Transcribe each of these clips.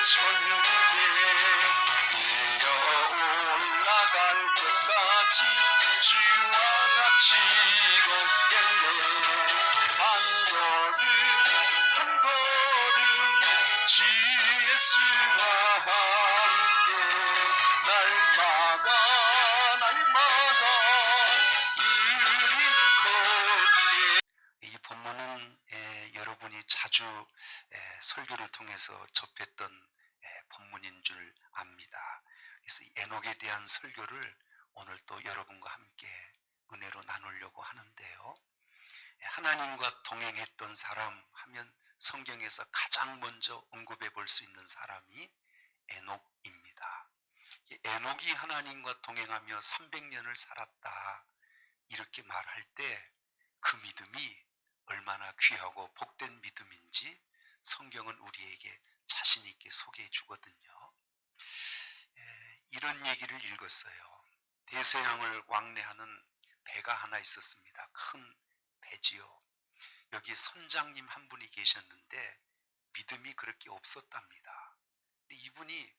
천국에 뛰어 올라갈 때까지 주와 같이 걷겠네. 한 걸음 한 걸음 주 예수와 함께 날마다 우린 걷게. 이 본문은 여러분이 자주 설교를 통해서 접했던 본문인 줄 압니다. 그래서 이 에녹에 대한 설교를 오늘 또 여러분과 함께 은혜로 나누려고 하는데요. 하나님과 동행했던 사람 하면 성경에서 가장 먼저 언급해 볼 수 있는 사람이 에녹입니다. 에녹이 하나님과 동행하며 300년을 살았다 이렇게 말할 때 그 믿음이 얼마나 귀하고 복된 믿음인지 성경은 우리에게 자신 있게 소개해 주거든요. 이런 얘기를 읽었어요. 대서양을 왕래하는 배가 하나 있었습니다. 큰 배지요. 여기 선장님 한 분이 계셨는데 믿음이 그렇게 없었답니다. 근데 이분이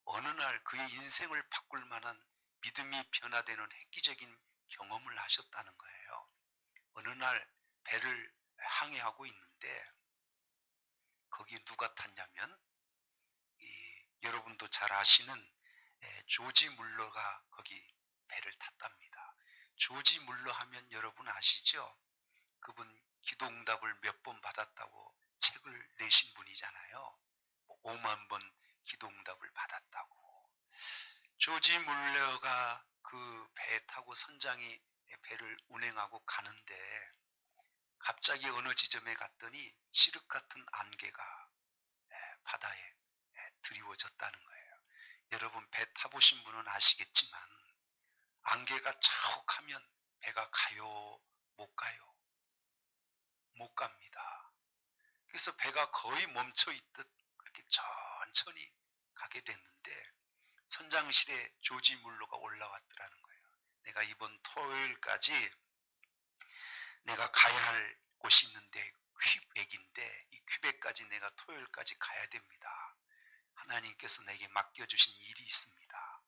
어느 날 그의 인생을 바꿀 만한 믿음이 변화되는 획기적인 경험을 하셨다는 거예요. 어느 날 배를 항해하고 있는데 거기 누가 탔냐면 여러분도 잘 아시는 조지 물러가 거기 배를 탔답니다. 조지 물러 하면 여러분 아시죠? 그분 기도응답을 몇 번 받았다고 책을 내신 분이잖아요. 5만 번 기도응답을 받았다고. 조지 물러가 그 배에 타고 선장이 배를 운행하고 가는데 갑자기 어느 지점에 갔더니 칠흑 같은 안개가 바다에 드리워졌다는 거예요. 여러분 배 타보신 분은 아시겠지만 안개가 자욱하면 배가 가요? 못 가요? 못 갑니다. 그래서 배가 거의 멈춰 있듯 그렇게 천천히 가게 됐는데 선장실에 조지 물러가 올라왔더라는 거예요. 내가 이번 토요일까지 내가 가야 할 곳이 있는데 퀴벡인데 이 퀴벡까지 내가 토요일까지 가야 됩니다. 하나님께서 내게 맡겨주신 일이 있습니다.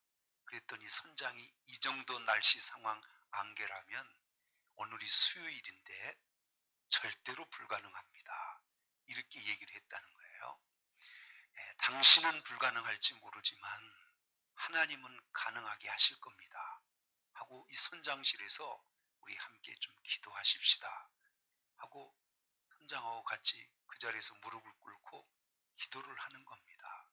그랬더니 선장이 이 정도 날씨 상황 안개라면 오늘이 수요일인데 절대로 불가능합니다. 이렇게 얘기를 했다는 거예요. 당신은 불가능할지 모르지만 하나님은 가능하게 하실 겁니다. 하고 이 선장실에서 우리 함께 좀 기도하십시다. 하고 선장하고 같이 그 자리에서 무릎을 꿇고 기도를 하는 겁니다.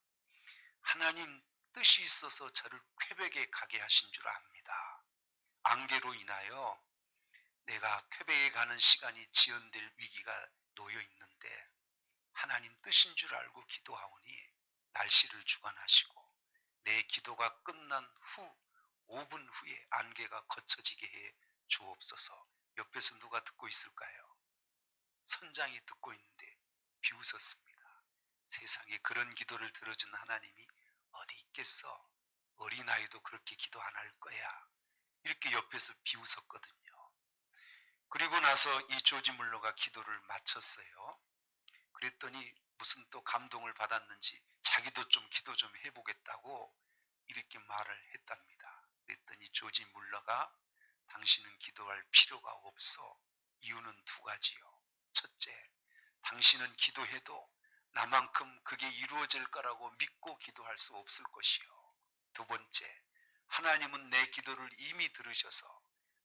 하나님 뜻이 있어서 저를 퀘벡에 가게 하신 줄 압니다. 안개로 인하여 내가 퀘벡에 가는 시간이 지연될 위기가 놓여 있는데 하나님 뜻인 줄 알고 기도하오니 날씨를 주관하시고 내 기도가 끝난 후 5분 후에 안개가 거쳐지게 해 주옵소서. 옆에서 누가 듣고 있을까요? 선장이 듣고 있는데 비웃었습니다. 세상에 그런 기도를 들어준 하나님이 어디 있겠어? 어린아이도 그렇게 기도 안 할 거야. 이렇게 옆에서 비웃었거든요. 그리고 나서 이 조지 물러가 기도를 마쳤어요. 그랬더니 무슨 또 감동을 받았는지 자기도 좀 기도 좀 해보겠다고 이렇게 말을 했답니다. 그랬더니 조지 물러가 당신은 기도할 필요가 없어. 이유는 두 가지요. 첫째, 당신은 기도해도 나만큼 그게 이루어질 거라고 믿고 기도할 수 없을 것이요. 두 번째, 하나님은 내 기도를 이미 들으셔서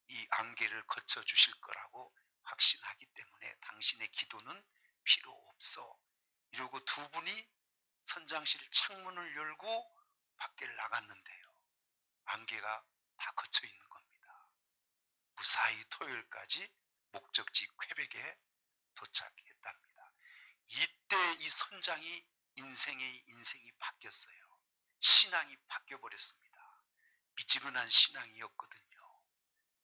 이 안개를 거쳐 주실 거라고 확신하기 때문에 당신의 기도는 필요 없어. 이러고 두 분이 선장실 창문을 열고 밖에 나갔는데요. 안개가 다 거쳐 있는 겁니다. 무사히 토요일까지 목적지 퀘벡에 도착했답니다. 이때 이 선장이 인생이 바뀌었어요. 신앙이 바뀌어버렸습니다. 미지근한 신앙이었거든요.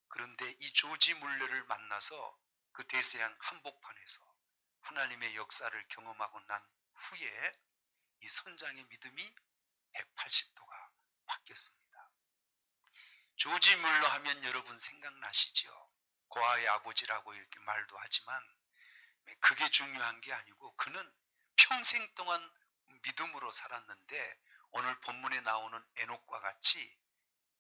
그런데 이 조지 물러를 만나서 그 대서양 한복판에서 하나님의 역사를 경험하고 난 후에 이 선장의 믿음이 180도가 바뀌었습니다. 조지 물러 하면 여러분 생각나시죠? 고아의 아버지라고 이렇게 말도 하지만 그게 중요한 게 아니고 그는 평생 동안 믿음으로 살았는데 오늘 본문에 나오는 에녹과 같이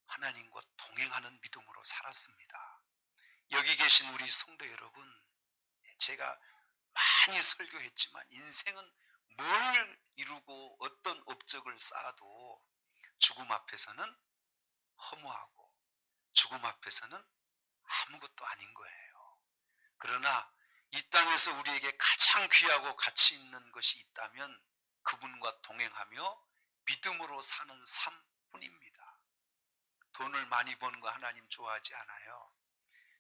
하나님과 동행하는 믿음으로 살았습니다. 여기 계신 우리 성도 여러분, 제가 많이 설교했지만 인생은 뭘 이루고 어떤 업적을 쌓아도 죽음 앞에서는 허무하고 죽음 앞에서는 아무것도 아닌 거예요. 그러나 이 땅에서 우리에게 가장 귀하고 가치 있는 것이 있다면 그분과 동행하며 믿음으로 사는 삶뿐입니다. 돈을 많이 버는 거 하나님 좋아하지 않아요.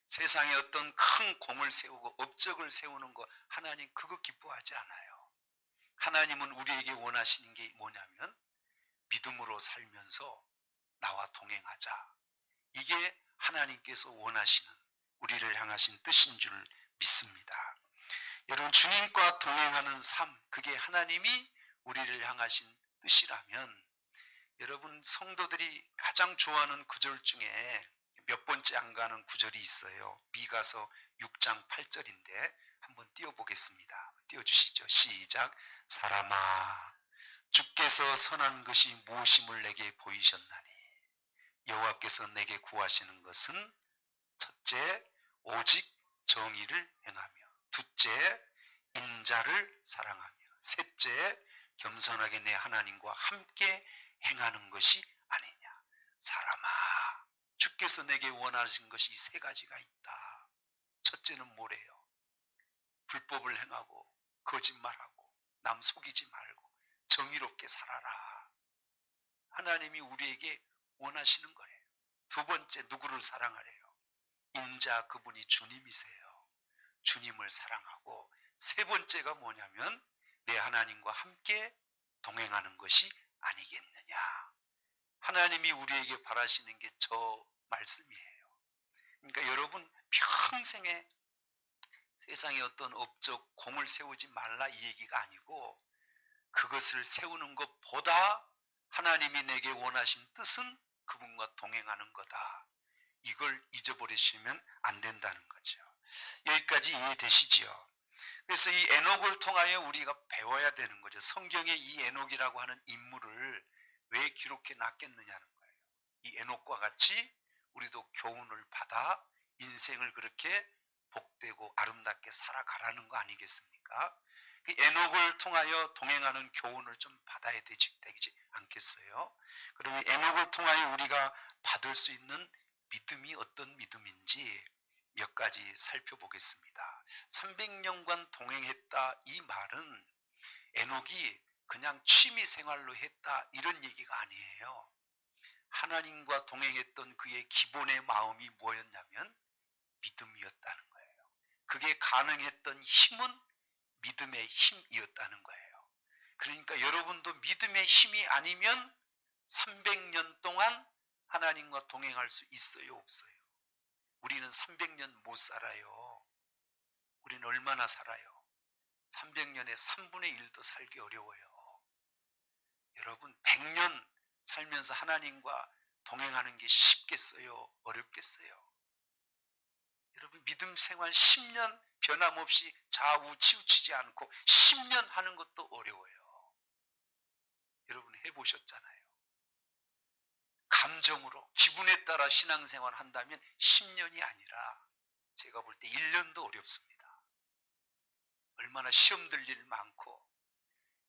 세상에 어떤 큰 공을 세우고 업적을 세우는 거 하나님 그거 기뻐하지 않아요. 하나님은 우리에게 원하시는 게 뭐냐면 믿음으로 살면서 나와 동행하자. 이게 하나님께서 원하시는 우리를 향하신 뜻인 줄 믿습니다. 여러분, 주님과 동행하는 삶, 그게 하나님이 우리를 향하신 뜻이라면 여러분, 성도들이 가장 좋아하는 구절 중에 몇 번째 안 가는 구절이 있어요. 미가서 6장 8절인데 한번 띄워보겠습니다. 띄워주시죠. 시작. 사람아, 주께서 선한 것이 무엇임을 내게 보이셨나니 여호와께서 내게 구하시는 것은 첫째, 오직 정의를 행하며, 둘째, 인자를 사랑하며, 셋째, 겸손하게 내 하나님과 함께 행하는 것이 아니냐. 사람아, 주께서 내게 원하신 것이 세 가지가 있다. 첫째는 뭐래요? 불법을 행하고 거짓말하고 남 속이지 말고 정의롭게 살아라. 하나님이 우리에게 원하시는 거예요. 두 번째, 누구를 사랑하래요? 인자, 그분이 주님이세요. 주님을 사랑하고, 세 번째가 뭐냐면 내 하나님과 함께 동행하는 것이 아니겠느냐. 하나님이 우리에게 바라시는 게 저 말씀이에요. 그러니까 여러분, 평생에 세상에 어떤 업적, 공을 세우지 말라 이 얘기가 아니고, 그것을 세우는 것보다 하나님이 내게 원하신 뜻은 그분과 동행하는 거다. 이걸 잊어버리시면 안 된다는 거죠. 여기까지 이해되시지요? 그래서 이 에녹을 통하여 우리가 배워야 되는 거죠. 성경에 이 에녹이라고 하는 인물을 왜 기록해 놨겠느냐는 거예요. 이 에녹과 같이 우리도 교훈을 받아 인생을 그렇게 복되고 아름답게 살아가라는 거 아니겠습니까? 그 에녹을 통하여 동행하는 교훈을 좀 받아야 되지 않겠어요? 그러면 에녹을 통하여 우리가 받을 수 있는 믿음이 어떤 믿음인지 몇 가지 살펴보겠습니다. 300년간 동행했다, 이 말은 에녹이 그냥 취미 생활로 했다 이런 얘기가 아니에요. 하나님과 동행했던 그의 기본의 마음이 뭐였냐면 믿음이었다는 거예요. 그게 가능했던 힘은 믿음의 힘이었다는 거예요. 그러니까 여러분도 믿음의 힘이 아니면 300년 동안 하나님과 동행할 수 있어요, 없어요? 우리는 300년 못 살아요. 우리는 얼마나 살아요? 300년에 3분의 1도 살기 어려워요. 여러분, 100년 살면서 하나님과 동행하는 게 쉽겠어요? 어렵겠어요? 여러분, 믿음 생활 10년 변함없이 좌우 치우치지 않고 10년 하는 것도 어려워요. 여러분, 해보셨잖아요. 감정으로 기분에 따라 신앙생활 한다면 10년이 아니라 제가 볼 때 1년도 어렵습니다. 얼마나 시험 들 일 많고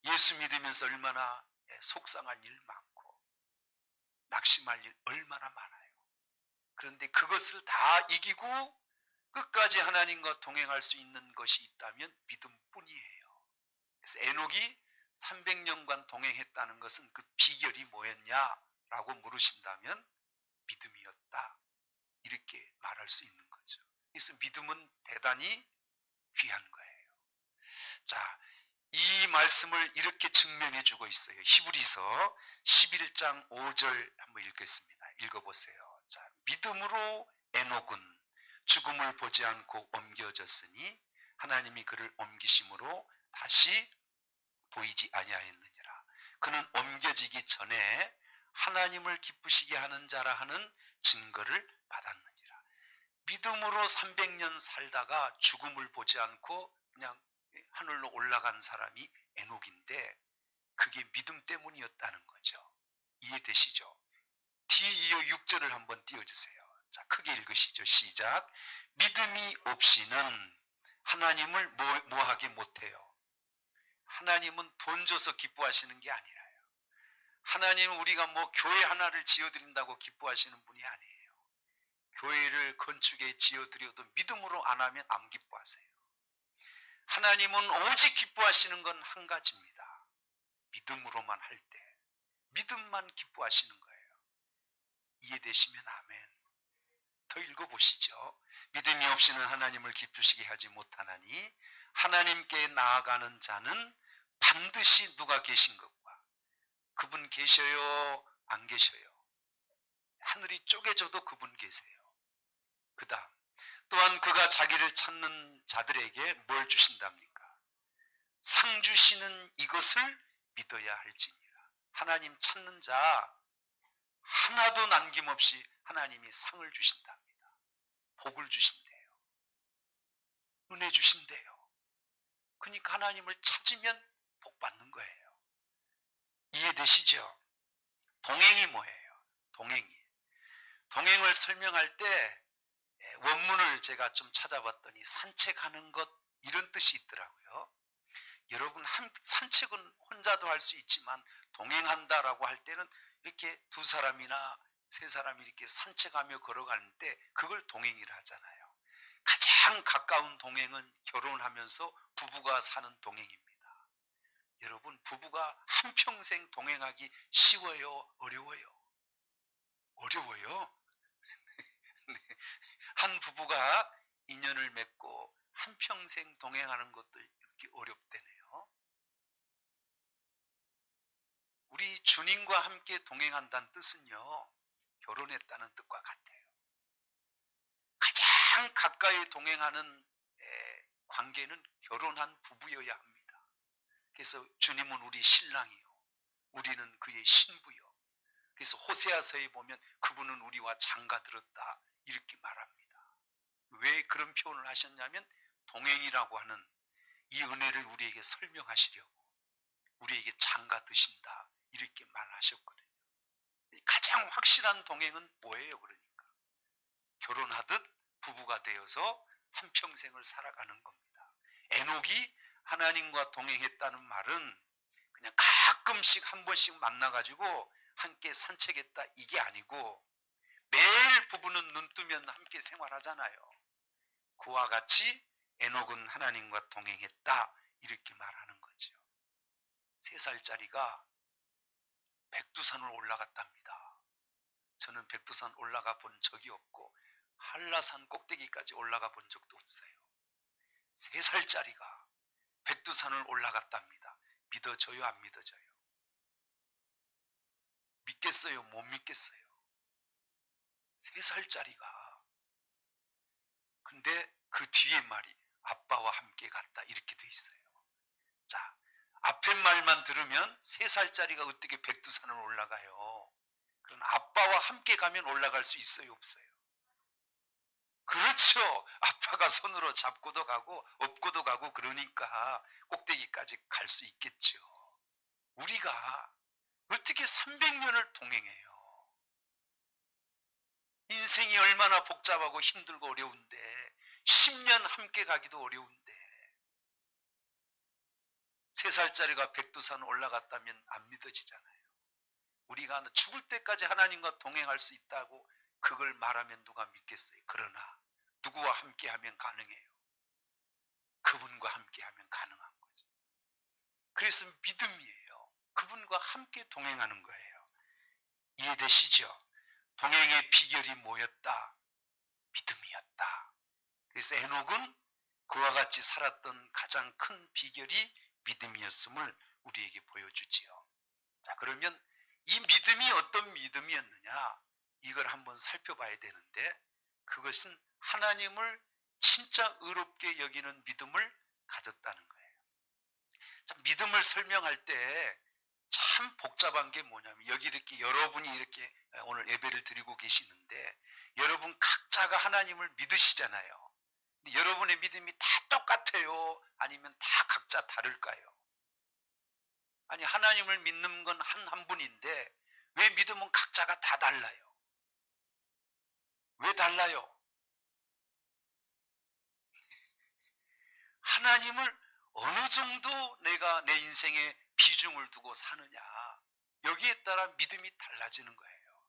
예수 믿으면서 얼마나 속상한 일 많고 낙심할 일 얼마나 많아요. 그런데 그것을 다 이기고 끝까지 하나님과 동행할 수 있는 것이 있다면 믿음뿐이에요. 그래서 에녹이 300년간 동행했다는 것은 그 비결이 뭐였냐라고 물으신다면 믿음이었다, 이렇게 말할 수 있는 거죠. 그래서 믿음은 대단히 귀한 거예요. 자, 이 말씀을 이렇게 증명해 주고 있어요. 히브리서 11장 5절 한번 읽겠습니다. 읽어보세요. 자, 믿음으로 에녹은 죽음을 보지 않고 옮겨졌으니 하나님이 그를 옮기심으로 다시 보이지 아니하였느니라. 그는 옮겨지기 전에 하나님을 기쁘시게 하는 자라 하는 증거를 받았느니라. 믿음으로 300년 살다가 죽음을 보지 않고 그냥 하늘로 올라간 사람이 에녹인데 그게 믿음 때문이었다는 거죠. 이해되시죠? 뒤이어 6절을 한번 띄워주세요. 자, 크게 읽으시죠. 시작. 믿음이 없이는 하나님을 뭐하게 못해요. 하나님은 돈 줘서 기뻐하시는 게 아니라요. 하나님은 우리가 뭐 교회 하나를 지어드린다고 기뻐하시는 분이 아니에요. 교회를 건축에 지어드려도 믿음으로 안 하면 안 기뻐하세요. 하나님은 오직 기뻐하시는 건 한 가지입니다. 믿음으로만 할 때 믿음만 기뻐하시는 거예요. 이해되시면 아멘. 더 읽어보시죠. 믿음이 없이는 하나님을 기쁘시게 하지 못하나니 하나님께 나아가는 자는 반드시 누가 계신 것과 그분 계셔요 안 계셔요? 하늘이 쪼개져도 그분 계세요. 그 다음 또한 그가 자기를 찾는 자들에게 뭘 주신답니까? 상 주시는 이것을 믿어야 할지니라. 하나님 찾는 자 하나도 남김없이 하나님이 상을 주신답니다. 복을 주신대요. 은혜 주신대요. 그러니까 하나님을 찾으면 복 받는 거예요. 이해되시죠? 동행이 뭐예요? 동행을 설명할 때 원문을 제가 좀 찾아봤더니 산책하는 것 이런 뜻이 있더라고요. 여러분 산책은 혼자도 할 수 있지만 동행한다라고 할 때는 이렇게 두 사람이나 세 사람이 이렇게 산책하며 걸어가는 때 그걸 동행이라 하잖아요. 가장 가까운 동행은 결혼하면서 부부가 사는 동행입니다. 여러분 부부가 한평생 동행하기 쉬워요? 어려워요? 어려워요? 네. 한 부부가 인연을 맺고 한평생 동행하는 것도 이렇게 어렵대네요. 우리 주님과 함께 동행한다는 뜻은요, 결혼했다는 뜻과 같아요. 가장 가까이 동행하는 관계는 결혼한 부부여야 합니다. 그래서 주님은 우리 신랑이요, 우리는 그의 신부요. 그래서 호세아서에 보면 그분은 우리와 장가들었다 이렇게 말합니다. 왜 그런 표현을 하셨냐면 동행이라고 하는 이 은혜를 우리에게 설명하시려고 우리에게 장가드신다 이렇게 말하셨거든요. 가장 확실한 동행은 뭐예요? 그러니까 결혼하듯 부부가 되어서 한평생을 살아가는 겁니다. 에녹이 하나님과 동행했다는 말은 그냥 가끔씩 한 번씩 만나가지고 함께 산책했다 이게 아니고 매일 부부는 눈 뜨면 함께 생활하잖아요. 그와 같이 에녹은 하나님과 동행했다 이렇게 말하는 거죠. 3살짜리가 백두산을 올라갔답니다. 저는 백두산 올라가 본 적이 없고 한라산 꼭대기까지 올라가 본 적도 없어요. 3살짜리가 백두산을 올라갔답니다. 믿어져요? 안 믿어져요? 믿겠어요? 못 믿겠어요? 3살짜리가. 근데 그 뒤에 말이 아빠와 함께 갔다 이렇게 돼 있어요. 자, 앞에 말만 들으면 3살짜리가 어떻게 백두산을 올라가요? 그럼 아빠와 함께 가면 올라갈 수 있어요? 없어요? 그렇죠. 아빠가 손으로 잡고도 가고 업고도 가고 그러니까 꼭대기까지 갈 수 있겠죠. 우리가 어떻게 300년을 동행해요? 인생이 얼마나 복잡하고 힘들고 어려운데 10년 함께 가기도 어려운데 3살짜리가 백두산 올라갔다면 안 믿어지잖아요. 우리가 죽을 때까지 하나님과 동행할 수 있다고 그걸 말하면 누가 믿겠어요? 그러나 누구와 함께 하면 가능해요? 그분과 함께 하면 가능한 거죠. 그래서 믿음이에요. 그분과 함께 동행하는 거예요. 이해되시죠? 동행의 비결이 뭐였다? 믿음이었다. 그래서 에녹은 그와 같이 살았던 가장 큰 비결이 믿음이었음을 우리에게 보여주지요. 자, 그러면 이 믿음이 어떤 믿음이었느냐? 이걸 한번 살펴봐야 되는데 그것은 하나님을 진짜 의롭게 여기는 믿음을 가졌다는 거예요. 자, 믿음을 설명할 때 참 복잡한 게 뭐냐면 여기 이렇게 여러분이 이렇게 오늘 예배를 드리고 계시는데 여러분 각자가 하나님을 믿으시잖아요. 근데 여러분의 믿음이 다 똑같아요? 아니면 다 각자 다를까요? 아니 하나님을 믿는 건 한 분인데 왜 믿음은 각자가 다 달라요? 왜 달라요? 하나님을 어느 정도 내가 내 인생에 비중을 두고 사느냐, 여기에 따라 믿음이 달라지는 거예요.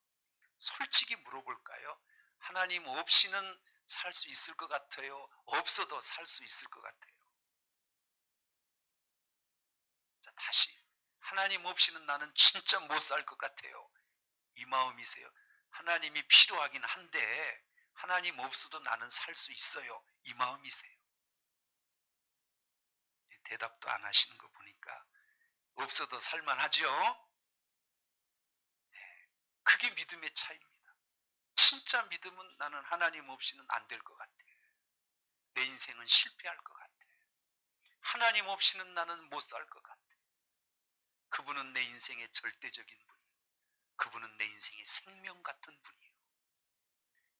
솔직히 물어볼까요? 하나님 없이는 살 수 있을 것 같아요? 없어도 살 수 있을 것 같아요? 자, 다시 하나님 없이는 나는 진짜 못 살 것 같아요. 이 마음이세요? 하나님이 필요하긴 한데 하나님 없어도 나는 살 수 있어요. 이 마음이세요? 대답도 안 하시는 거 보니까 없어도 살만하죠? 그게 믿음의 차이입니다. 진짜 믿음은 나는 하나님 없이는 안 될 것 같아. 내 인생은 실패할 것 같아. 하나님 없이는 나는 못 살 것 같아. 그분은 내 인생의 절대적인 분, 그분은 내 인생의 생명 같은 분이에요.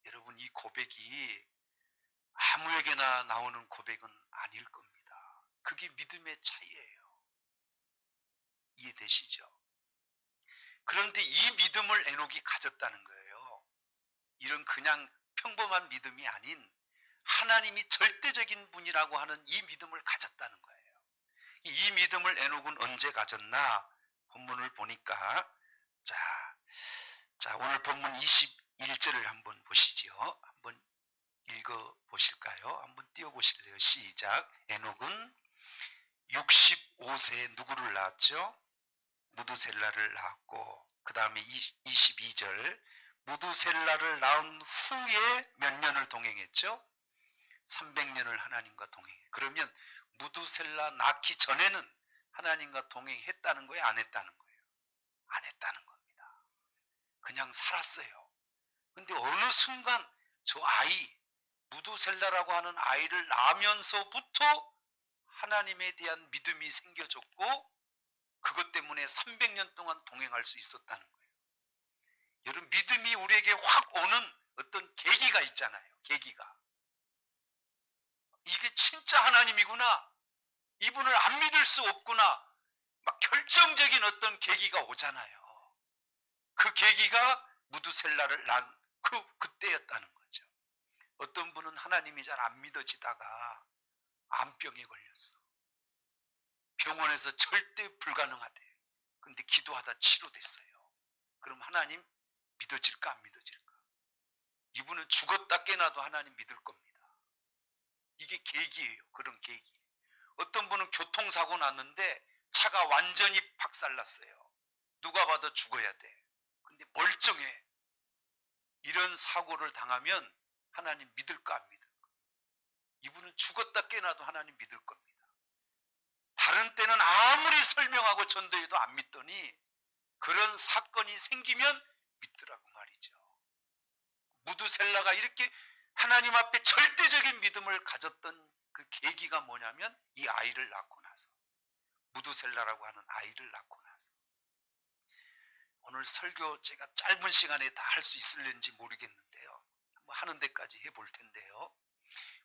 여러분, 이 고백이 아무에게나 나오는 고백은 아닐 겁니다. 그게 믿음의 차이예요. 이해되시죠? 그런데 이 믿음을 에녹이 가졌다는 거예요. 이런 그냥 평범한 믿음이 아닌 하나님이 절대적인 분이라고 하는 이 믿음을 가졌다는 거예요. 이 믿음을 에녹은 언제 가졌나? 본문을 보니까 자 오늘 본문 21절을 한번 보시죠. 한번 읽어 보실까요? 한번 띄워 보실래요? 시작. 에녹은 65세에 누구를 낳았죠? 무두셀라를 낳았고, 그 다음에 22절, 무두셀라를 낳은 후에 몇 년을 동행했죠? 300년을 하나님과 동행해. 그러면 무두셀라 낳기 전에는 하나님과 동행했다는 거예요? 안 했다는 거예요? 안 했다는 겁니다. 그냥 살았어요. 근데 어느 순간 저 아이, 무두셀라라고 하는 아이를 낳으면서부터 하나님에 대한 믿음이 생겨졌고, 그것 때문에 300년 동안 동행할 수 있었다는 거예요. 여러분, 믿음이 우리에게 확 오는 어떤 계기가 있잖아요. 계기가. 이게 진짜 하나님이구나, 이분을 안 믿을 수 없구나, 막 결정적인 어떤 계기가 오잖아요. 그 계기가 무두셀라를 낳은 그때였다는 거죠. 어떤 분은 하나님이 잘 안 믿어지다가 암병에 걸렸어. 병원에서 절대 불가능하대. 근데 기도하다 치료됐어요. 그럼 하나님 믿어질까 안 믿어질까? 이분은 죽었다 깨나도 하나님 믿을 겁니다. 이게 계기예요. 그런 계기. 어떤 분은 교통사고 났는데 차가 완전히 박살났어요. 누가 봐도 죽어야 돼. 근데 멀쩡해. 이런 사고를 당하면 하나님 믿을까 안 믿을까? 이분은 죽었다 깨나도 하나님 믿을 겁니다. 다른 때는 아무리 설명하고 전도해도 안 믿더니 그런 사건이 생기면 믿더라고 말이죠. 무두셀라가 이렇게 하나님 앞에 절대적인 믿음을 가졌던 그 계기가 뭐냐면 이 아이를 낳고 나서, 무두셀라라고 하는 아이를 낳고 나서. 오늘 설교 제가 짧은 시간에 다 할 수 있을는지 모르겠는데요, 한번 하는 데까지 해볼 텐데요,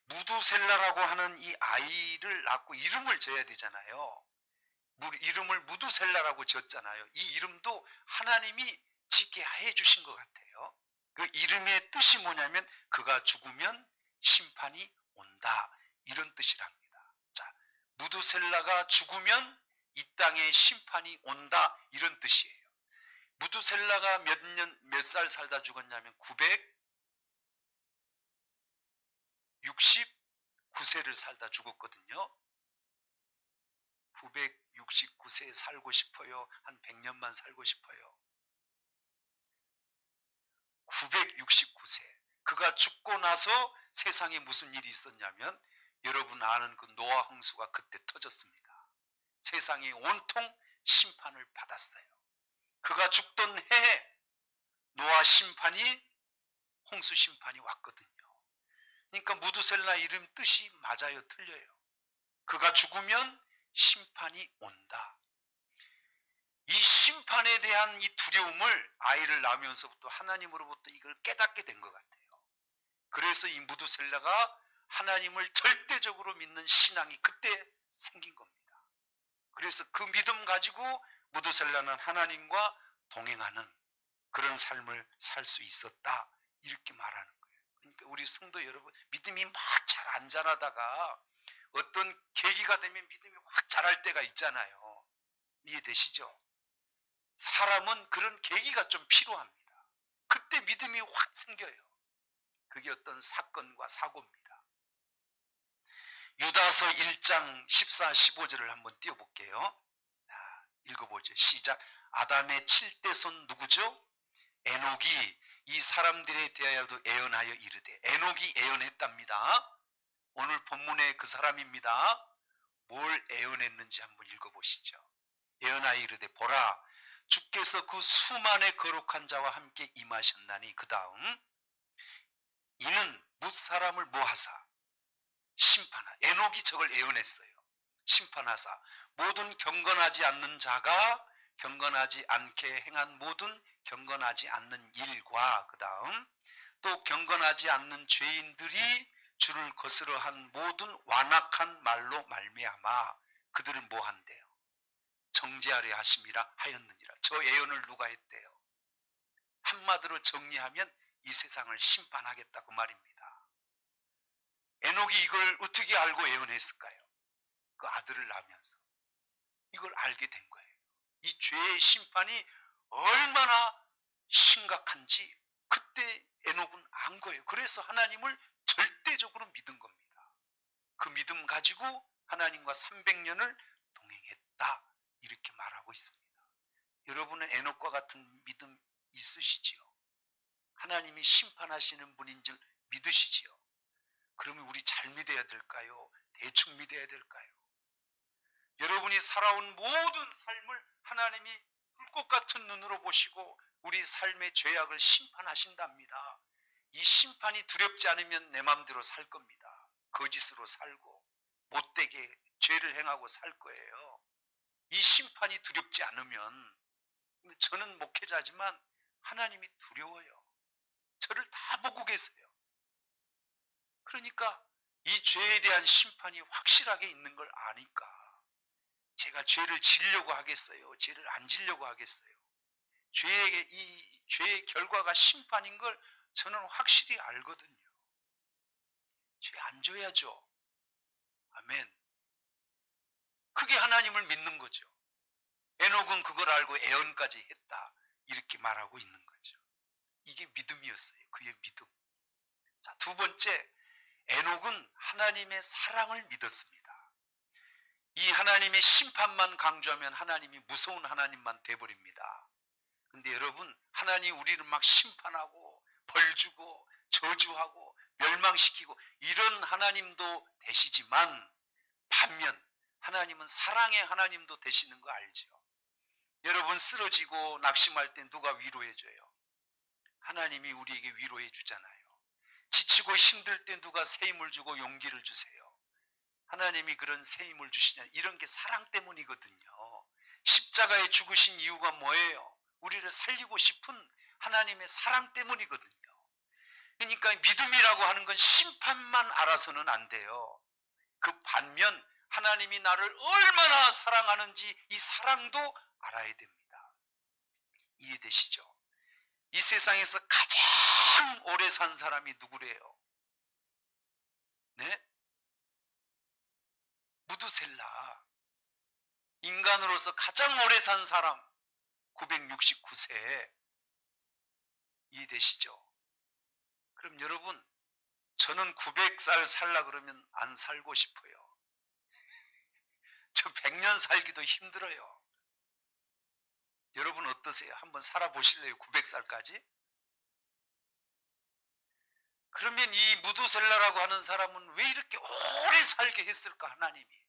무두셀라라고 하는 이 아이를 낳고 이름을 지어야 되잖아요. 이름을 무두셀라라고 지었잖아요. 이 이름도 하나님이 짓게 해주신 것 같아요. 그 이름의 뜻이 뭐냐면 그가 죽으면 심판이 온다, 이런 뜻이랍니다. 자, 무두셀라가 죽으면 이 땅에 심판이 온다, 이런 뜻이에요. 무두셀라가 몇 살 살다 죽었냐면 969세를 살다 죽었거든요. 969세 살고 싶어요? 한 100년만 살고 싶어요? 969세. 그가 죽고 나서 세상에 무슨 일이 있었냐면, 여러분 아는 그 노아 홍수가 그때 터졌습니다. 세상이 온통 심판을 받았어요. 그가 죽던 해에 노아 심판이, 홍수 심판이 왔거든요. 그러니까 무두셀라 이름 뜻이 맞아요, 틀려요? 그가 죽으면 심판이 온다. 이 심판에 대한 이 두려움을 아이를 낳으면서부터 하나님으로부터 이걸 깨닫게 된 것 같아요. 그래서 이 무두셀라가 하나님을 절대적으로 믿는 신앙이 그때 생긴 겁니다. 그래서 그 믿음 가지고 무두셀라는 하나님과 동행하는 그런 삶을 살 수 있었다, 이렇게 말하는 거예요. 그러니까 우리 성도 여러분, 믿음이 막 잘 안 자라다가 어떤 계기가 되면 믿음이 확 자랄 때가 있잖아요. 이해되시죠? 사람은 그런 계기가 좀 필요합니다. 그때 믿음이 확 생겨요. 그게 어떤 사건과 사고입니다. 유다서 1장 14, 15절을 한번 띄워볼게요. 읽어보죠. 시작. 아담의 7대 손 누구죠? 에녹이 이 사람들에 대하여도 애언하여 이르되, 에녹이 애언했답니다. 오늘 본문의 그 사람입니다. 뭘 애언했는지 한번 읽어보시죠. 애언하여 이르되, 보라, 주께서 그 수만의 거룩한 자와 함께 임하셨나니, 그 다음 이는 뭇사람을 뭐하사 심판하, 에녹이 저걸 애언했어요. 심판하사 모든 경건하지 않는 자가 경건하지 않게 행한 모든 경건하지 않는 일과, 그 다음 또 경건하지 않는 죄인들이 주를 거스러 한 모든 완악한 말로 말미암아 그들을 뭐한대요? 정죄하려 하심이라 하였느니라. 저 예언을 누가 했대요? 한마디로 정리하면 이 세상을 심판하겠다고 말입니다. 에녹이 이걸 어떻게 알고 예언했을까요? 그 아들을 낳으면서 이걸 알게 된 거예요. 이 죄의 심판이 얼마나 심각한지 그때 에녹은 안 거예요. 그래서 하나님을 절대적으로 믿은 겁니다. 그 믿음 가지고 하나님과 300년을 동행했다, 이렇게 말하고 있습니다. 여러분은 에녹과 같은 믿음 있으시지요? 하나님이 심판하시는 분인 줄 믿으시지요? 그러면 우리 잘 믿어야 될까요? 대충 믿어야 될까요? 여러분이 살아온 모든 삶을 하나님이 불꽃 같은 눈으로 보시고 우리 삶의 죄악을 심판하신답니다. 이 심판이 두렵지 않으면 내 마음대로 살 겁니다. 거짓으로 살고 못되게 죄를 행하고 살 거예요. 이 심판이 두렵지 않으면, 저는 목회자지만 하나님이 두려워요. 저를 다 보고 계세요. 그러니까 이 죄에 대한 심판이 확실하게 있는 걸 아니까 제가 죄를 지려고 하겠어요? 죄를 안 지려고 하겠어요? 이 죄의 결과가 심판인 걸 저는 확실히 알거든요. 죄 안 져야죠. 아멘. 그게 하나님을 믿는 거죠. 에녹은 그걸 알고 애언까지 했다, 이렇게 말하고 있는 거죠. 이게 믿음이었어요. 그의 믿음. 자, 두 번째, 에녹은 하나님의 사랑을 믿었습니다. 이 하나님의 심판만 강조하면 하나님이 무서운 하나님만 돼버립니다. 근데 여러분, 하나님 우리를 막 심판하고 벌 주고 저주하고 멸망시키고 이런 하나님도 되시지만, 반면 하나님은 사랑의 하나님도 되시는 거 알죠? 여러분, 쓰러지고 낙심할 때 누가 위로해줘요? 하나님이 우리에게 위로해 주잖아요. 지치고 힘들 때 누가 새 힘을 주고 용기를 주세요? 하나님이 그런 새 힘을 주시냐? 이런 게 사랑 때문이거든요. 십자가에 죽으신 이유가 뭐예요? 우리를 살리고 싶은 하나님의 사랑 때문이거든요. 그러니까 믿음이라고 하는 건 심판만 알아서는 안 돼요. 그 반면 하나님이 나를 얼마나 사랑하는지 이 사랑도 알아야 됩니다. 이해되시죠? 이 세상에서 가장 오래 산 사람이 누구래요? 네? 무두셀라. 인간으로서 가장 오래 산 사람 969세. 이해되시죠? 그럼 여러분, 저는 900살 살라 그러면 안 살고 싶어요. 저 100년 살기도 힘들어요. 여러분 어떠세요? 한번 살아보실래요? 900살까지? 그러면 이 무두셀라라고 하는 사람은 왜 이렇게 오래 살게 했을까, 하나님이?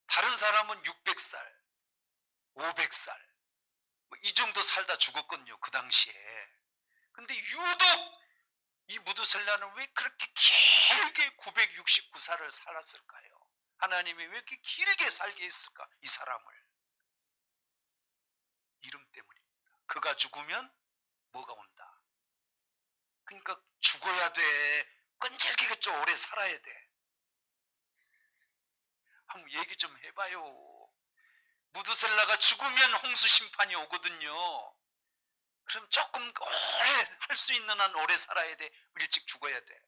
다른 사람은 600살, 500살 이 정도 살다 죽었거든요, 그 당시에. 근데 유독 이 무두셀라는 왜 그렇게 길게 969살을 살았을까요? 하나님이 왜 이렇게 길게 살게 했을까, 이 사람을? 이름 때문입니다. 그가 죽으면 뭐가 온다? 그러니까 죽어야 돼. 끈질기게 좀 오래 살아야 돼. 한번 얘기 좀 해봐요. 무드셀라가 죽으면 홍수 심판이 오거든요. 그럼 조금 오래 할 수 있는 한 오래 살아야 돼? 일찍 죽어야 돼?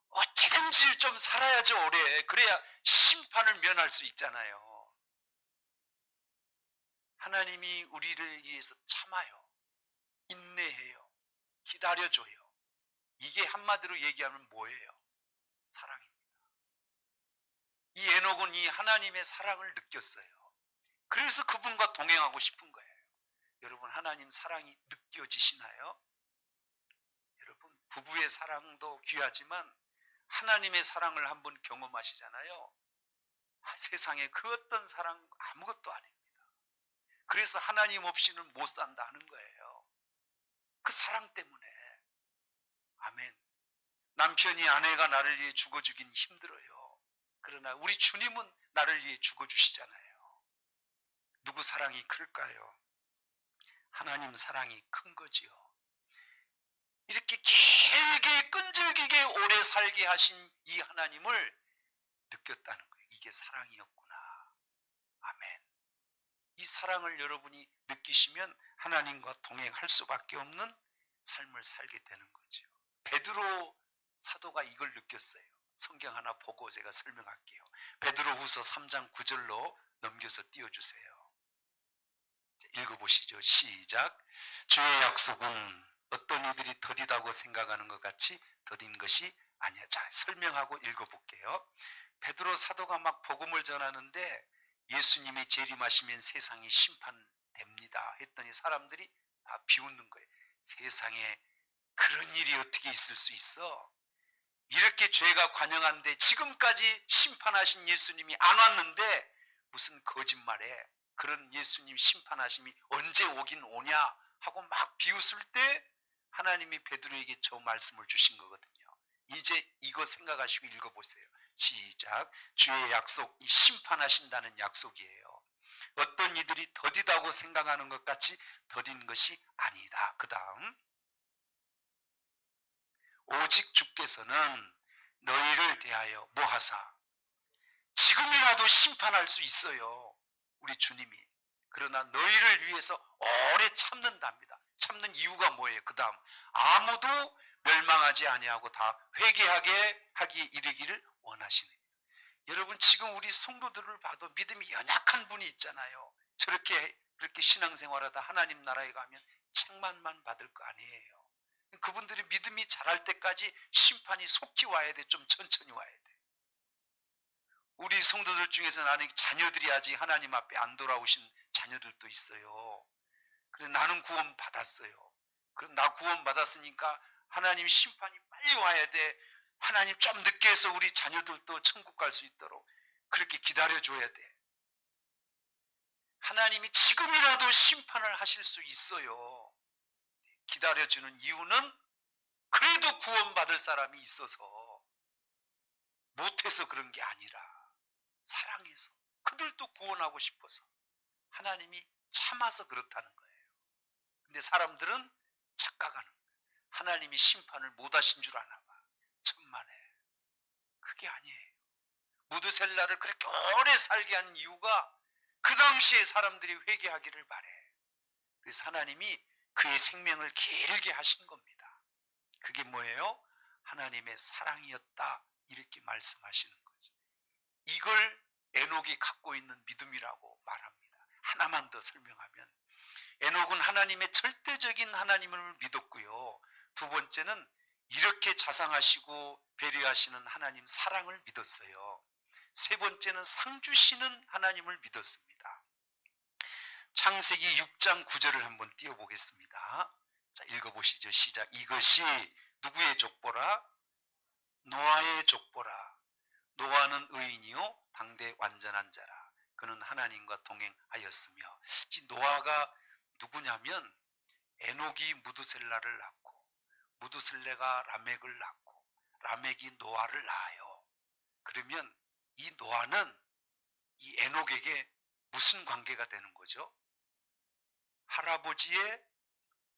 어찌든지 좀 살아야죠, 오래. 그래야 심판을 면할 수 있잖아요. 하나님이 우리를 위해서 참아요. 인내해요. 기다려줘요. 이게 한마디로 얘기하면 뭐예요? 사랑입니다. 이 에녹은 이 하나님의 사랑을 느꼈어요. 그래서 그분과 동행하고 싶은 거예요. 여러분, 하나님 사랑이 느껴지시나요? 여러분, 부부의 사랑도 귀하지만 하나님의 사랑을 한번 경험하시잖아요. 세상에 그 어떤 사랑 아무것도 아닙니다. 그래서 하나님 없이는 못 산다 하는 거예요. 그 사랑 때문에. 아멘. 남편이 아내가 나를 위해 죽어주긴 힘들어요. 그러나 우리 주님은 나를 위해 죽어주시잖아요. 누구 사랑이 클까요? 하나님 사랑이 큰 거지요. 이렇게 길게 끈질기게 오래 살게 하신 이 하나님을 느꼈다는 거예요. 이게 사랑이었구나. 아멘. 이 사랑을 여러분이 느끼시면 하나님과 동행할 수밖에 없는 삶을 살게 되는 거죠. 베드로 사도가 이걸 느꼈어요. 성경 하나 보고 제가 설명할게요. 베드로후서 3장 9절로 넘겨서 띄워주세요. 읽어보시죠. 시작. 주의 약속은 어떤 이들이 더디다고 생각하는 것 같이 더딘 것이 아니야. 자, 설명하고 읽어볼게요. 베드로 사도가 막 복음을 전하는데 예수님이 재림하시면 세상이 심판됩니다 했더니 사람들이 다 비웃는 거예요. 세상에 그런 일이 어떻게 있을 수 있어? 이렇게 죄가 관영한데 지금까지 심판하신 예수님이 안 왔는데 무슨 거짓말에 그런 예수님 심판하심이 언제 오긴 오냐 하고 막 비웃을 때 하나님이 베드로에게 저 말씀을 주신 거거든요. 이제 이거 생각하시고 읽어보세요. 시작. 주의 약속, 이 심판하신다는 약속이에요. 어떤 이들이 더디다고 생각하는 것 같이 더딘 것이 아니다. 그 다음, 오직 주께서는 너희를 대하여 뭐 하사? 지금이라도 심판할 수 있어요. 우리 주님이. 그러나 너희를 위해서 오래 참는답니다. 참는 이유가 뭐예요? 그 다음, 아무도 멸망하지 아니하고 다 회개하게 하기에 이르기를 원하시네. 여러분, 지금 우리 성도들을 봐도 믿음이 연약한 분이 있잖아요. 저렇게 그렇게 신앙생활하다 하나님 나라에 가면 책망만 받을 거 아니에요. 그분들이 믿음이 자랄 때까지 심판이 속히 와야 돼. 좀 천천히 와야 돼. 우리 성도들 중에서 나는 자녀들이 아직 하나님 앞에 안 돌아오신 자녀들도 있어요. 그래서 나는 구원 받았어요. 그럼 나 구원 받았으니까 하나님 심판이 빨리 와야 돼. 하나님 좀 늦게 해서 우리 자녀들도 천국 갈 수 있도록 그렇게 기다려줘야 돼. 하나님이 지금이라도 심판을 하실 수 있어요. 기다려주는 이유는 그래도 구원받을 사람이 있어서, 못해서 그런 게 아니라 사랑해서 그들도 구원하고 싶어서 하나님이 참아서 그렇다는 거예요. 근데 사람들은 착각하는 거예요. 하나님이 심판을 못하신 줄 아나 봐. 천만에. 그게 아니에요. 무드셀라를 그렇게 오래 살게 하는 이유가 그 당시에 사람들이 회개하기를 바래. 그래서 하나님이 그의 생명을 길게 하신 겁니다. 그게 뭐예요? 하나님의 사랑이었다, 이렇게 말씀하시는 거죠. 이걸 에녹이 갖고 있는 믿음이라고 말합니다. 하나만 더 설명하면, 에녹은 하나님의 절대적인 하나님을 믿었고요. 두 번째는 이렇게 자상하시고 배려하시는 하나님 사랑을 믿었어요. 세 번째는 상 주시는 하나님을 믿었습니다. 창세기 6장 9절을 한번 띄워보겠습니다. 자, 읽어보시죠. 시작. 이것이 누구의 족보라? 노아의 족보라. 노아는 의인이요 당대 완전한 자라. 그는 하나님과 동행하였으며. 노아가 누구냐면 에녹이 무드셀라를 낳고 무드셀라가 라멕을 낳고 라멕이 노아를 낳아요. 그러면 이 노아는 이 에녹에게 무슨 관계가 되는 거죠? 할아버지의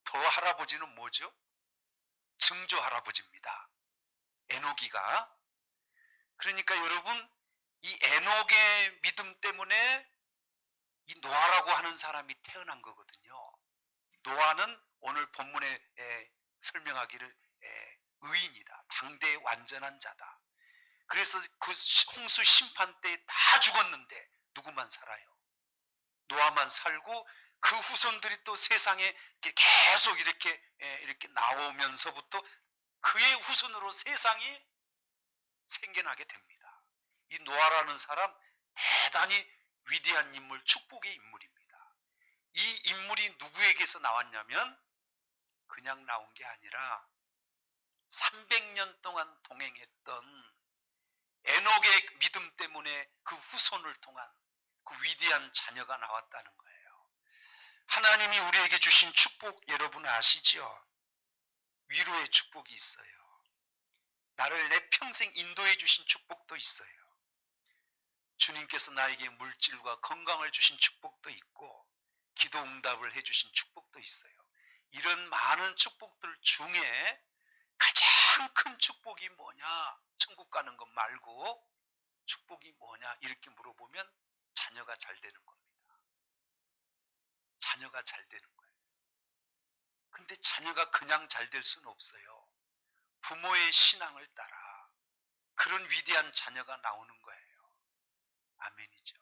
더 할아버지는 뭐죠? 증조 할아버지입니다. 에녹이가. 그러니까 여러분, 이 에녹의 믿음 때문에 이 노아라고 하는 사람이 태어난 거거든요. 노아는 오늘 본문에 설명하기를 의인이다. 당대의 완전한 자다. 그래서 그 홍수 심판 때 다 죽었는데 누구만 살아요? 노아만 살고 그 후손들이 또 세상에 계속 이렇게 나오면서부터 그의 후손으로 세상이 생겨나게 됩니다. 이 노아라는 사람 대단히 위대한 인물, 축복의 인물입니다. 이 인물이 누구에게서 나왔냐면 그냥 나온 게 아니라 300년 동안 동행했던 에녹의 믿음 때문에 그 후손을 통한 그 위대한 자녀가 나왔다는 거예요. 하나님이 우리에게 주신 축복 여러분 아시죠? 위로의 축복이 있어요. 나를 내 평생 인도해 주신 축복도 있어요. 주님께서 나에게 물질과 건강을 주신 축복도 있고 기도 응답을 해주신 축복도 있어요. 이런 많은 축복들 중에 가장 큰 축복이 뭐냐? 천국 가는 것 말고 축복이 뭐냐? 이렇게 물어보면 자녀가 잘 되는 겁니다. 자녀가 잘 되는 거예요. 근데 자녀가 그냥 잘 될 수는 없어요. 부모의 신앙을 따라 그런 위대한 자녀가 나오는 거예요. 아멘이죠.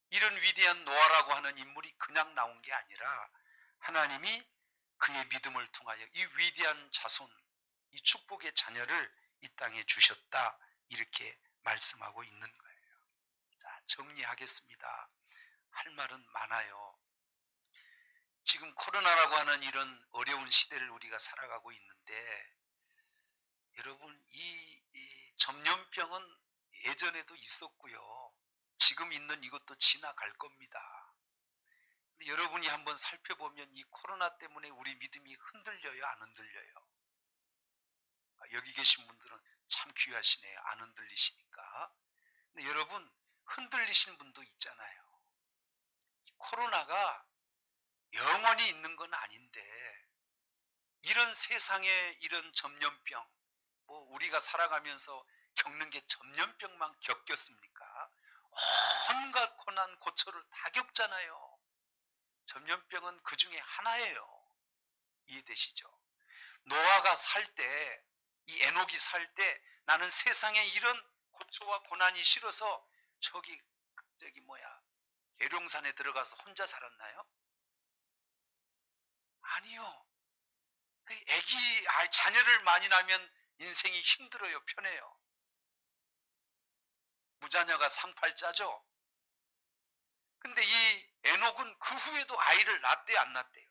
이런 위대한 노아라고 하는 인물이 그냥 나온 게 아니라 하나님이 그의 믿음을 통하여 이 위대한 자손, 이 축복의 자녀를 이 땅에 주셨다, 이렇게 말씀하고 있는 거예요. 자, 정리하겠습니다. 할 말은 많아요. 지금 코로나라고 하는 이런 어려운 시대를 우리가 살아가고 있는데 여러분, 이 전염병은 예전에도 있었고요. 지금 있는 이것도 지나갈 겁니다. 근데 여러분이 한번 살펴보면 이 코로나 때문에 우리 믿음이 흔들려요, 안 흔들려요? 여기 계신 분들은 참 귀하시네요. 안 흔들리시니까. 근데 여러분, 흔들리신 분도 있잖아요. 이 코로나가 영원히 있는 건 아닌데 이런 세상에 이런 전염병, 뭐 우리가 살아가면서 겪는 게 전염병만 겪겠습니까? 온갖 고난 고초를 다 겪잖아요. 전염병은 그 중에 하나예요. 이해되시죠? 노아가 살 때, 이 에녹이 살 때 나는 세상에 이런 고초와 고난이 싫어서 저기 계룡산에 들어가서 혼자 살았나요? 아니요. 자녀를 많이 낳으면 인생이 힘들어요, 편해요. 무자녀가 상팔자죠. 근데 이 에녹은 그 후에도 아이를 낳았대요, 안 낳았대요?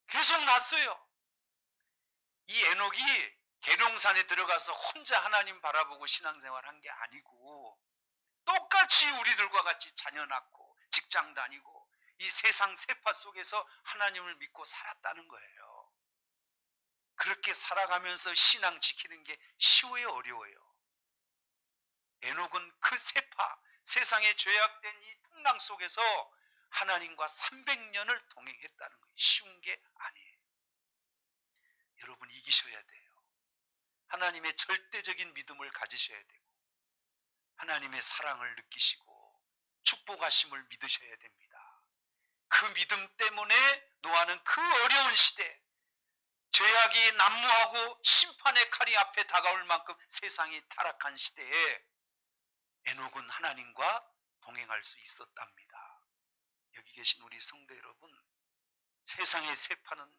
계속 낳았어요. 이 에녹이 계룡산에 들어가서 혼자 하나님 바라보고 신앙생활 한 게 아니고 똑같이 우리들과 같이 자녀 낳고 직장 다니고 이 세상 세파 속에서 하나님을 믿고 살았다는 거예요. 그렇게 살아가면서 신앙 지키는 게 쉬워요, 어려워요? 에녹은 그 세파, 세상에 죄악된 이 풍랑 속에서 하나님과 300년을 동행했다는 거예요. 쉬운 게 아니에요. 여러분, 이기셔야 돼요. 하나님의 절대적인 믿음을 가지셔야 되고 하나님의 사랑을 느끼시고 축복하심을 믿으셔야 됩니다. 그 믿음 때문에 노아는 그 어려운 시대, 죄악이 난무하고 심판의 칼이 앞에 다가올 만큼 세상이 타락한 시대에 에녹은 하나님과 동행할 수 있었답니다. 여기 계신 우리 성도 여러분, 세상의 세파는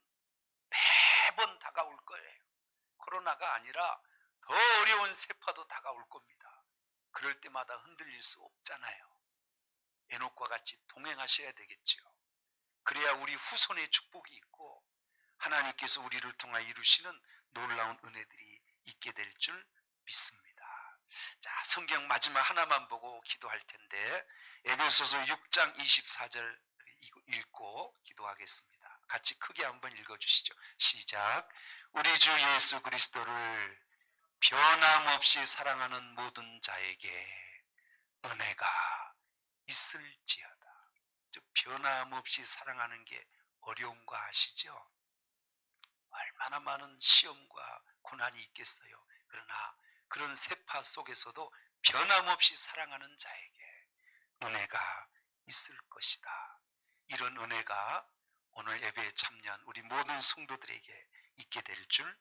매번 다가올 거예요. 코로나가 아니라 더 어려운 세파도 다가올 겁니다. 그럴 때마다 흔들릴 수 없잖아요. 에녹과 같이 동행하셔야 되겠죠. 그래야 우리 후손의 축복이 있고 하나님께서 우리를 통하여 이루시는 놀라운 은혜들이 있게 될 줄 믿습니다. 자, 성경 마지막 하나만 보고 기도할 텐데 에베소서 6장 24절 읽고 기도하겠습니다. 같이 크게 한번 읽어주시죠. 시작. 우리 주 예수 그리스도를 변함없이 사랑하는 모든 자에게 은혜가 있을지어다. 변함없이 사랑하는 게 어려운 거 아시죠? 얼마나 많은 시험과 고난이 있겠어요. 그러나 그런 세파 속에서도 변함없이 사랑하는 자에게 은혜가 있을 것이다. 이런 은혜가 오늘 예배에 참여한 우리 모든 성도들에게 있게 될 줄